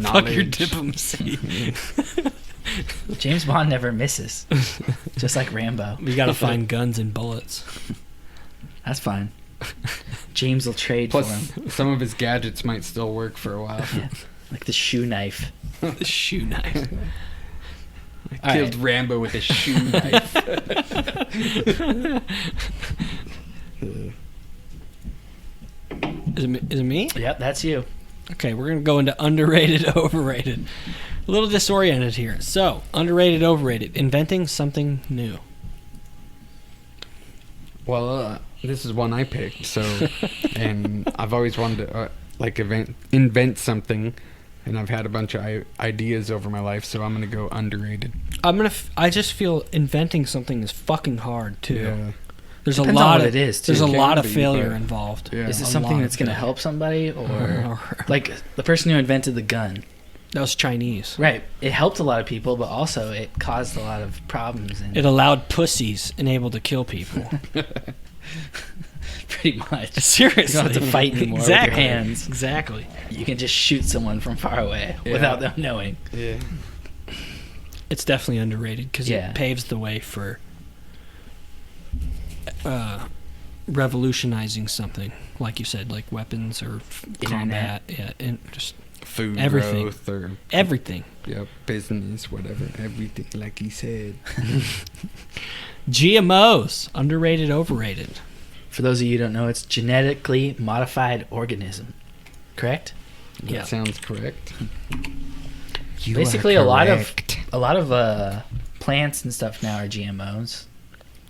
Fuck your knowledge. diplomacy. James Bond never misses. Just like Rambo. We gotta find guns and bullets. That's fine. James will trade for him. Plus, some of his gadgets might still work for a while. Yeah. Like the shoe knife. The shoe knife. I killed Rambo with a shoe knife. Is it me? Yep, that's you. Okay, we're gonna go into underrated, overrated. A little disoriented here. So, underrated, overrated. Inventing something new. Well, this is one I picked. So, and I've always wanted to invent something, and I've had a bunch of ideas over my life. So I'm gonna go underrated. I just feel inventing something is fucking hard too. Yeah. There's Depends a lot on what of it is, too. There's a It can lot of be, failure but- involved. Yeah. Is it A something lot that's of going to failure. help somebody? Or like the person who invented the gun. That was Chinese. Right. It helped a lot of people, but also it caused a lot of problems. And It allowed pussies enabled to kill people. pretty much. Seriously. You don't have to fight anymore with your hands. Exactly. You can just shoot someone from far away Yeah. without them knowing. Yeah. It's definitely underrated because Yeah. it paves the way for revolutionizing something, like you said, like weapons or combat. Yeah, and just Food Everything. growth or everything. business, whatever. Everything, like he said. GMOs, underrated, overrated. For those of you who don't know, it's genetically modified organism. Correct? That Yeah. sounds correct. Basically, a lot of plants and stuff now are GMOs.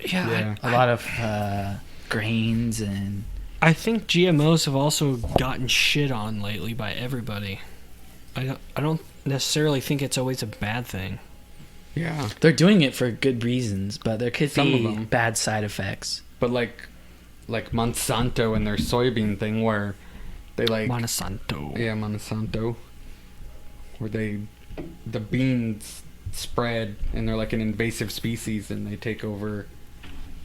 Yeah, A lot of grains and I think GMOs have also gotten shit on lately by everybody. I don't necessarily think it's always a bad thing. Yeah, they're doing it for good reasons, but there could Some of be them. bad side effects. but like Monsanto and their soybean thing, where they Monsanto. Yeah, Monsanto, where the beans spread and they're like an invasive species and they take over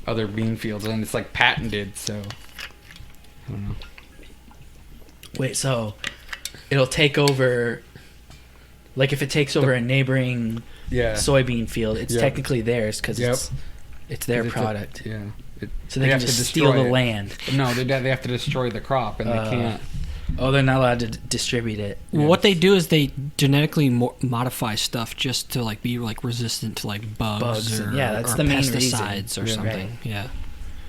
other bean fields and it's like patented. So I don't know. Wait, so it'll take over. Like if it takes over a neighboring Yeah. soybean field, it's Yep. technically theirs because Yep. it's their 'Cause product. Yeah. So they can have to just steal the destroy it. land. No, they have to destroy the crop and they can't. Oh, they're not allowed to distribute it. Well, what they do is they genetically modify stuff just to like be like resistant to like bugs or, yeah, that's or the main pesticides reason. or Yeah. something. Right. Yeah.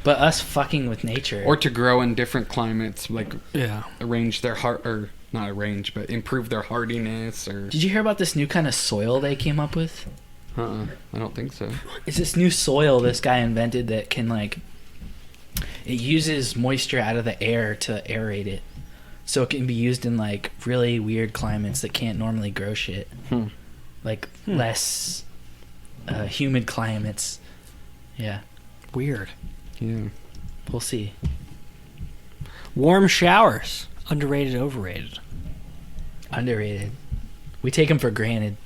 But us fucking with nature. Or to grow in different climates, like Yeah. arrange their or not arrange, but improve their hardiness or. Did you hear about this new kind of soil they came up with? I don't think so. It's this new soil this guy invented that can it uses moisture out of the air to aerate it. So it can be used in like really weird climates that can't normally grow shit. Like less humid climates. Yeah, Weird. Yeah. we'll see. Warm showers, underrated, overrated. Underrated. We take them for granted.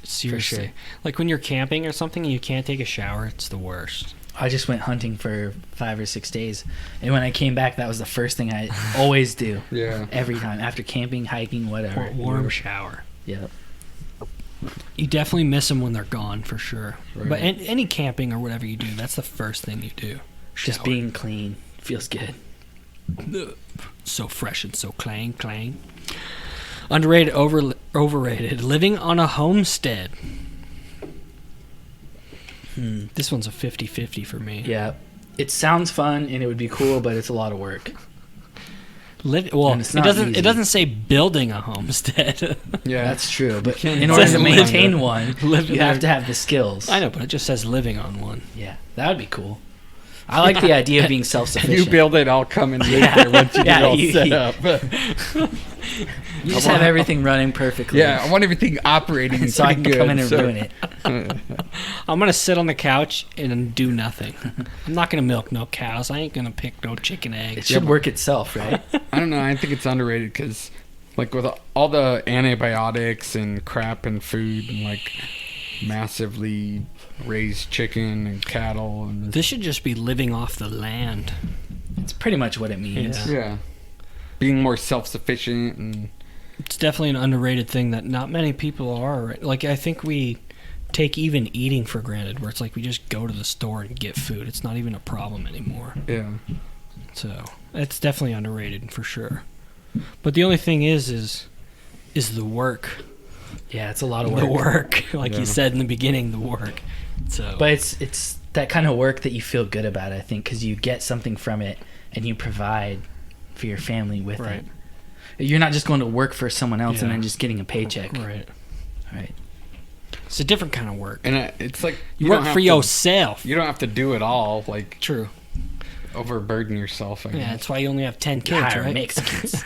Seriously. sure. Like when you're camping or something and you can't take a shower, it's the worst. I just went hunting for 5 or 6 days, and when I came back, that was the first thing I always do. Yeah. Every time after camping, hiking, whatever. Warm shower. Yep. You definitely miss them when they're gone for sure. Right. But any camping or whatever you do, that's the first thing you do. Just Shower. being clean feels good. So fresh and so clang. Underrated, overrated. Living on a homestead. This one's a 50-50 for me. Yeah. It sounds fun and it would be cool, but it's a lot of work. Well, And it's it not doesn't. easy. It doesn't say building a homestead. Yeah. That's true, but can't in order to live maintain one, live you there. have to have the skills. I know, but it just says living on one. Yeah, that would be cool. I like the idea of being self-sufficient. You build it, I'll come and live Yeah. there once you Yeah, get all you- set you- up. You just have everything running perfectly. Yeah, I want everything operating so I pretty can good. come in and so- ruin it. I'm gonna sit on the couch and do nothing. I'm not gonna milk no cows. I ain't gonna pick no chicken It eggs. should work itself, right? I don't know. I think it's underrated because, like, with all the antibiotics and crap and food and like massively raised chicken and cattle and This should just be living off the land. It's pretty much what it means. Yeah. yeah, being more self-sufficient and It's definitely an underrated thing that not many people are. Like, I think we take even eating for granted, where it's like we just go to the store and get food. It's not even a problem anymore. Yeah. So it's definitely underrated for sure. But the only thing is the work. Yeah, it's a lot of work. The work, like you said in the beginning, the work. So, but it's that kind of work that you feel good about, I think, because you get something from it and you provide for your family with it. You're not just going to work for someone else and then just getting a paycheck. Right. Right. It's a different kind of work. And it's like you work for yourself. You don't have to do it all. Like, true. Overburden yourself. I guess. That's why you only have 10 kids, Hire right? Mexicans.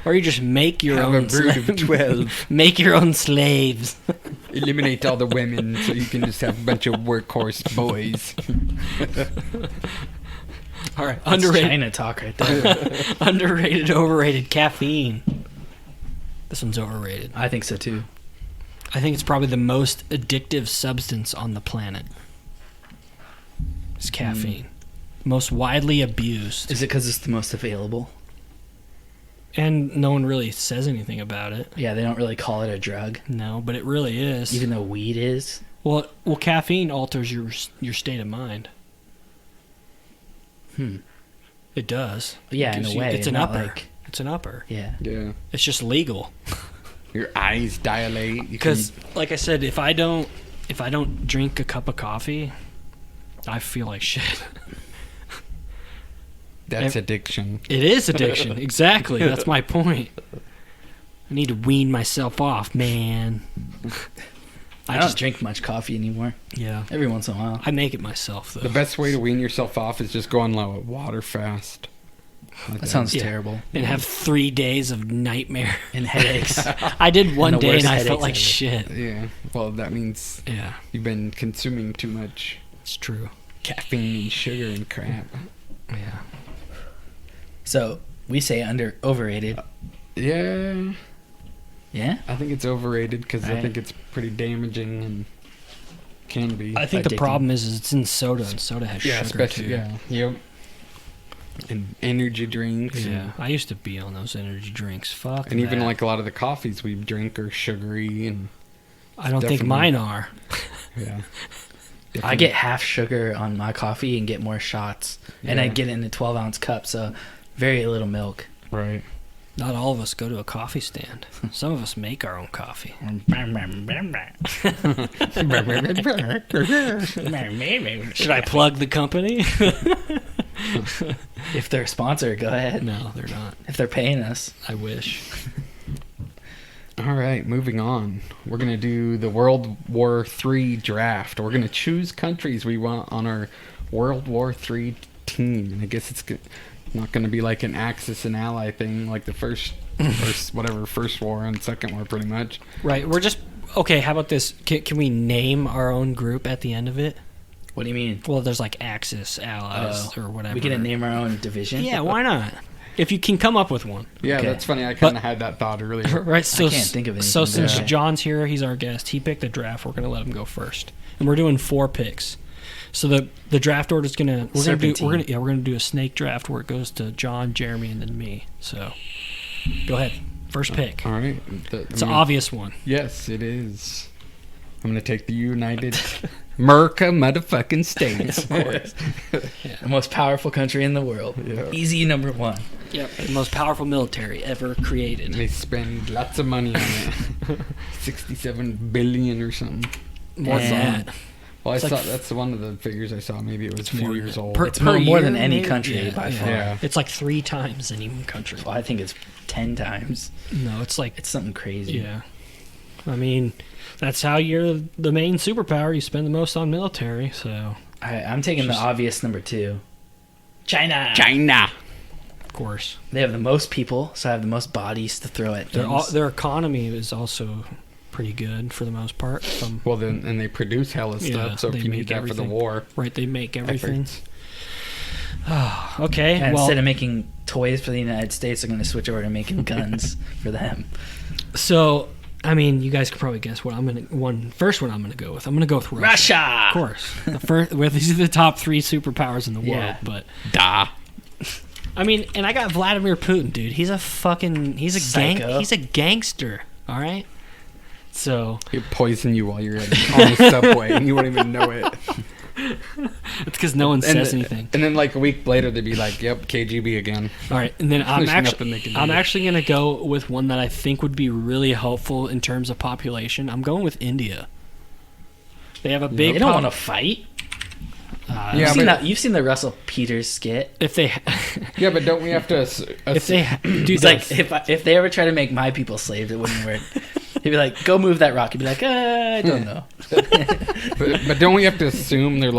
Or you just make your own. Have a brood of 12. Make your own slaves. Eliminate all the women so you can just have a bunch of workhorse boys. All right, That's underrated. China talk right there. Underrated, overrated caffeine. This one's overrated. I think so too. I think it's probably the most addictive substance on the planet. It's caffeine. Most widely abused. Is it because it's the most available? And no one really says anything about it. Yeah, they don't really call it a drug. No, but it really is. Even though weed is. Well, caffeine alters your state of mind. It does. Yeah, in a way. It's an not upper. like- It's an upper. yeah. Yeah. It's just legal. Your eyes dilate. Because, like I said, if I don't drink a cup of coffee, I feel like shit. That's addiction. It is addiction. Exactly. That's my point. I need to wean myself off, man. I don't drink much coffee anymore. Yeah. Every once in a while. I make it myself, though. The best way to wean yourself off is just go on low water fast. That sounds terrible. And have 3 days of nightmare. And headaches. I did one And the day worst and I felt headaches like ever. shit. Yeah. Well, that means Yeah, you've been consuming too much it's true. caffeine and sugar and crap. Yeah. So we say overrated. Yeah. Yeah? I think it's overrated because I Right. think it's pretty damaging and can be. I think the Addicting. problem is it's in soda, and soda has Yeah, sugar especially too. yeah. Yep. And energy drinks. Yeah, I used to be on those energy drinks. Fuck And even that. like a lot of the coffees we drink are sugary and I don't think definitely- mine are. yeah. I get half sugar on my coffee and get more shots. And I Yeah. get it in a 12-ounce cup, so very little milk. right. Not all of us go to a coffee stand. Some of us make our own coffee. Should I plug the company? If they're a sponsor, go ahead. No, they're not. If they're paying us. I wish. All right, moving on. We're going to do the World War III draft. We're going to choose countries we want on our World War III team. And I guess it's not going to be like an Axis and Ally thing like the first war and second war pretty much. Right, we're just... Okay, how about this? Can we name our own group at the end of it? What do you mean? Well, there's like Axis, Allies, or whatever. We get to name our own division? Yeah, why not? If you can come up with one. Yeah, Okay. that's funny. I kind of had that thought earlier. Right, so, can't think of anything. So since Yeah. John's here, he's our guest. He picked the draft. We're gonna let him go first, and we're doing 4 picks. So the draft order is gonna we're gonna do a snake draft where it goes to John, Jeremy, and then me. So go ahead, first pick. All right. It's an obvious one. Yes, it is. I'm going to take the United America motherfucking States. Of course. The most powerful country in the world. Yeah. Easy number 1. Yep, the most powerful military ever created. They spend lots of money on it. 67 billion or something. More than And- that. Well, It's I like saw that's one of the figures I saw. Maybe it was a few more years than- old. per- It's more than year, any maybe? country Yeah, by yeah. far. Yeah. It's like 3 times any country. Well, I think it's 10 times. No, it's like It's something crazy. yeah. I mean, that's how you're the main superpower. You spend the most on military. So I'm taking the obvious number 2. China. China. of course, They have the most people, so I have the most bodies to throw at things. their economy is also pretty good for the most part. Well, then, and they produce hella Yeah, stuff. So they if you make need that for the everything. war, Right, they make everything. efforts. Okay, And well, instead of making toys for the United States, they're going to switch over to making guns for them. so I mean, you guys can probably guess what first one I'm gonna go with. I'm gonna go with Russia. Russia! Of course. These are the top 3 superpowers in the world, Yeah. but Da. I mean, and I got Vladimir Putin, dude. He's a Psycho. He's a gangster. All right. So he'll poison you while you're on the subway, and you won't even know it. it's because no one says anything. And then like a week later, they'd be like, "Yep, KGB again." All right, and then I'm nothing they can do. actually gonna go with one that I think would be really helpful in terms of population. I'm going with India. They have a big. They don't want to fight. You've seen the Russell Peters skit. If they, yeah, but don't we have to? If they do It's like if they ever try to make my people slaves, it wouldn't work. He'd be like, "Go move that rock." He'd be like, "I don't know." but don't we have to assume they're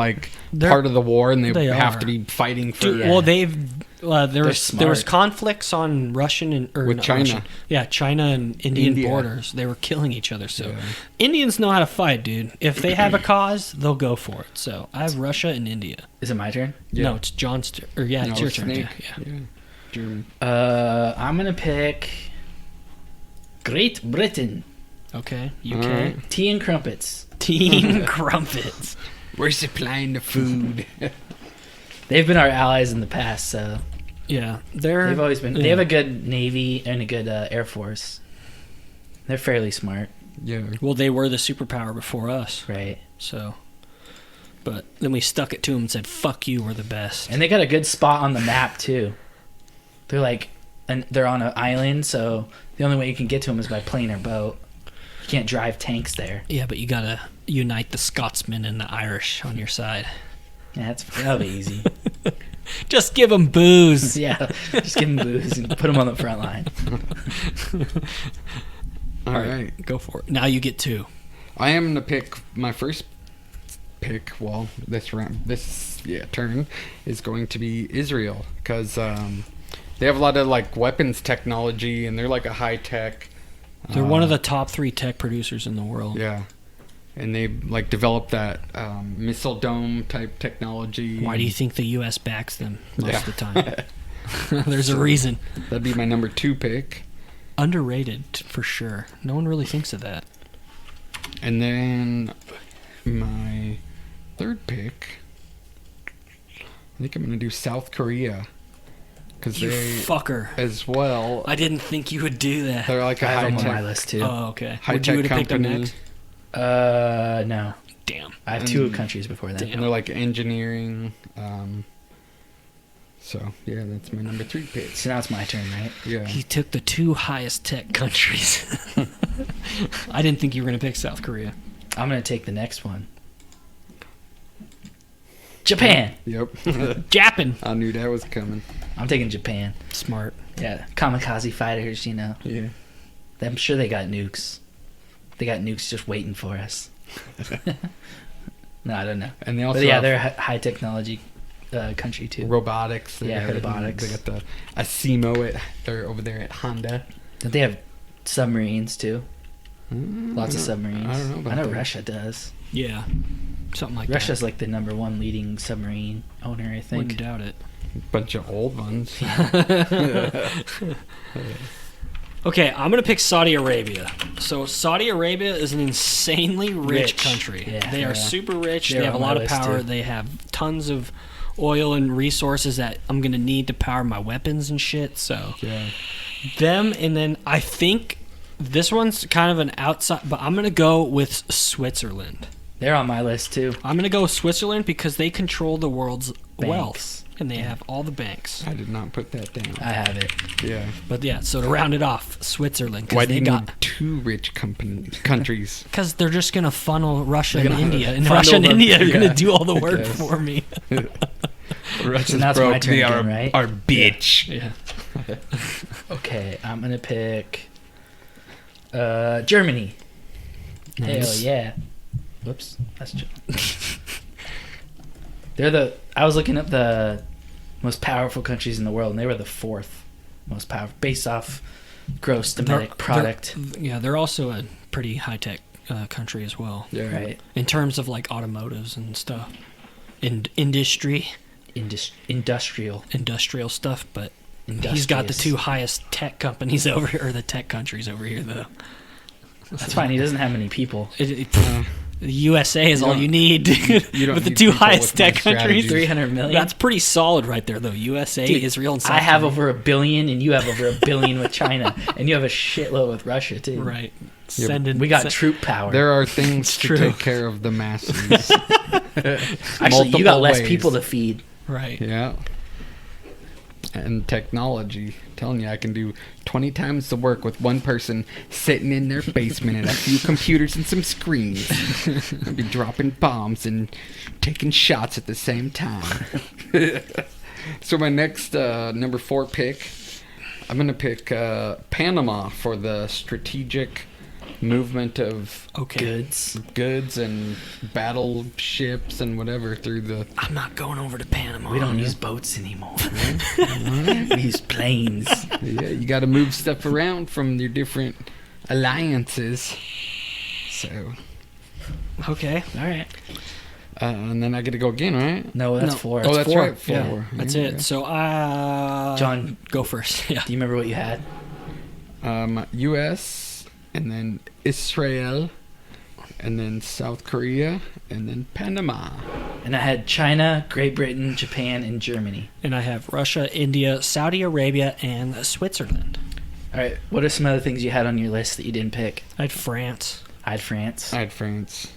part of the war and they have are. to be fighting for? Well, there was conflicts on Russian with China. Russian, China and Indian borders. They were killing each other. So Indians know how to fight, dude. If they have a cause, they'll go for it. So I have Russia and India. Is it my turn? Yeah. No, it's John's turn. Or it's your turn. Yeah. German. I'm gonna pick Great Britain. Okay. UK. Right. Tea and crumpets. Tea and crumpets. We're supplying the food. They've been our allies in the past, so yeah, they've always been. They have a good navy and a good air force. They're fairly smart. Yeah. Well, they were the superpower before us, right? So, but then we stuck it to them and said, "Fuck you, we're the best." And they got a good spot on the map too. They're on an island, so the only way you can get to them is by plane or boat. You can't drive tanks there. Yeah, but you gotta unite the Scotsmen and the Irish on your side. Yeah, that'll be easy. Just give them booze. Yeah, just give them booze and put them on the front line. All right, go for it. Now you get 2. I am gonna pick my first pick. Well, this turn is going to be Israel because they have a lot of like weapons technology and they're like a high tech. They're one of the top 3 tech producers in the world. Yeah. And they like developed that missile dome type technology. Why do you think the U.S. backs them most of the time? There's a reason. That'd be my number 2 pick. Underrated for sure. No one really thinks of that. And then my 3rd pick, I think I'm gonna do South Korea. Because you they fucker as well. I didn't think you would do that. They're like a I have high them on tech. my list too. Oh, okay. High Would you tech have picked them company. next? No. Damn. I have 2 countries before that. And they're like engineering. So yeah, that's my number 3 pick. So now it's my turn, right? Yeah. He took the 2 highest tech countries. I didn't think you were going to pick South Korea. I'm going to take the next one. Japan. Yep. Japan. I knew that was coming. I'm taking Japan. Smart. Yeah, kamikaze fighters, you know. Yeah. I'm sure they got nukes. They got nukes just waiting for us. No, I don't know. And they also they're a high technology country too. robotics. Robotics. They got the Asimo. They're over there at Honda. Don't they have submarines too? Lots of submarines. I don't know about I know that. Russia does. Yeah. Something like Russia's like the number 1 leading submarine owner, I that. think. Wouldn't doubt it. Bunch of old ones. Okay, I'm going to pick Saudi Arabia. So Saudi Arabia is an insanely rich country. Yeah, they are super rich. They're They have a on my lot of list, power. too. They have tons of oil and resources that I'm going to need to power my weapons and shit. So Yeah. them, and then I think this one's kind of an outside, but I'm going to go with Switzerland. They're on my list too. I'm going to go with Switzerland because they control the world's Banks. wealth. And they have all the banks. I did not put that down. I have it. Yeah. But yeah, so to round it off, Switzerland. Why Because do they you got. need 2 rich countries? Because they're just going to funnel Russia and They're gonna India. And funnel Russia and them, India are going yeah, to do all the I work guess. for me. Russia's now it's broke. my turn They again, are right? our bitch. Yeah. Okay, I'm gonna pick Germany. Nice. Hell yeah. Whoops, that's I was looking up the most powerful countries in the world, and they were the 4th most powerful, based off gross domestic product. They're also a pretty high-tech country as well. Yeah. Right. In terms of like automotives and stuff. Industry. Industrial. Industrial stuff, but he's got the 2 highest tech companies over here, or the tech countries over here, though. That's fine. He doesn't have many people. It The USA is all you need You don't with the need two people highest with my tech countries. strategy. 300 million. That's pretty solid right there, though. USA, Dude, Israel, and South I have Korea. over 1 billion, and you have over 1 billion with China, and you have a shitload with Russia too. Right. We got troop power. There are things to true. take care of the masses. Actually, you got multiple less ways. people to feed. Right. Yeah. And technology. I'm telling you, I can do 20 times the work with one person sitting in their basement and a few computers and some screens. I'd be dropping bombs and taking shots at the same time. So my next number 4 pick, I'm going to pick Panama for the strategic movement of goods and battleships and whatever through the... I'm not going over to Panama. We don't use boats anymore. We use planes. Yeah, you got to move stuff around from your different alliances. So... Okay. All right. and then I get to go again, right? No, that's No. 4. Oh, that's 4. right. 4. Yeah, that's Yeah. it. So, John, go first. Yeah. do you remember what you had? U.S., and then Israel, and then South Korea, and then Panama. And I had China, Great Britain, Japan, and Germany. And I have Russia, India, Saudi Arabia, and Switzerland. All right. What are some other things you had on your list that you didn't pick? I had France. I had France. I had France.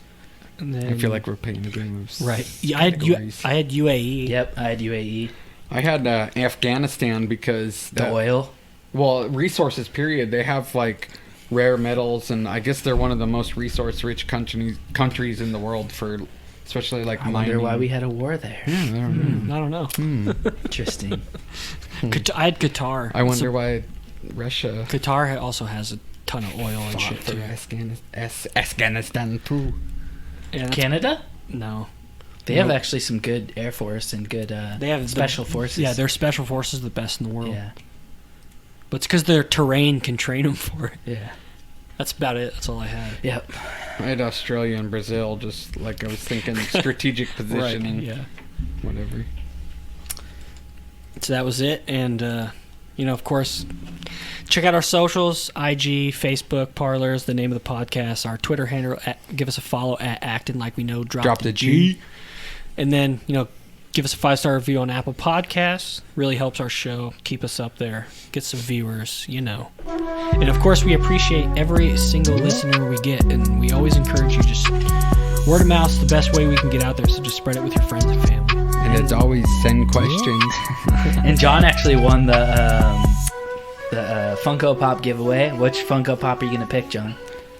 And then, I feel like we're playing the game of right. Yeah, I had UAE. Yep, I had UAE. I had Afghanistan because The oil. Well, resources. Period. They have like rare metals, and I guess they're one of the most resource-rich countries in the world for, especially like I mining. wonder why we had a war there. Yeah, I don't know. I don't know. Interesting. I had Qatar. I wonder why Russia Qatar also has a ton of oil and fought shit for too. Afghanistan too. Yeah, Canada? No. They have actually some good air force and good They have special forces. Yeah, their special forces are the best in the world. Yeah. But it's because their terrain can train them for it. Yeah. That's about it. That's all I had. Yep. I had Australia and Brazil, just like I was thinking strategic positioning. Right, yeah. Whatever. So that was it. And, of course, check out our socials, IG, Facebook, Parlors, the name of the podcast, our Twitter handle. Give us a follow at Acting Like We Know. Drop the G. And then, give us a 5-star review on Apple Podcasts. Really helps our show. Keep us up there. Get some viewers, And, of course, we appreciate every single listener we get. And we always encourage you, just word of mouth is the best way we can get out there. So just spread it with your friends and family. And as always, send questions. And John actually won the Funko Pop giveaway. Which Funko Pop are you gonna pick, John?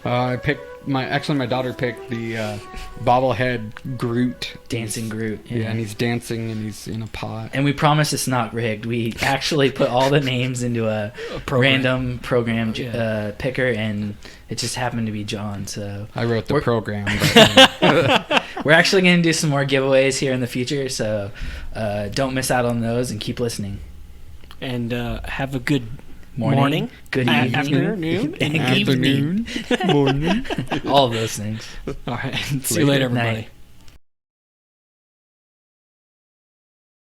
I picked my daughter picked the bobblehead Groot. Dancing Groot. Yeah, and he's dancing and he's in a pot. And we promise it's not rigged. We actually put all the names into a random program picker, and it just happened to be John. So I wrote the program. But, we're actually going to do some more giveaways here in the future, so don't miss out on those and keep listening. And have a good morning, good evening, afternoon, and evening, morning, all of those things. All right. See you later, everybody. Night.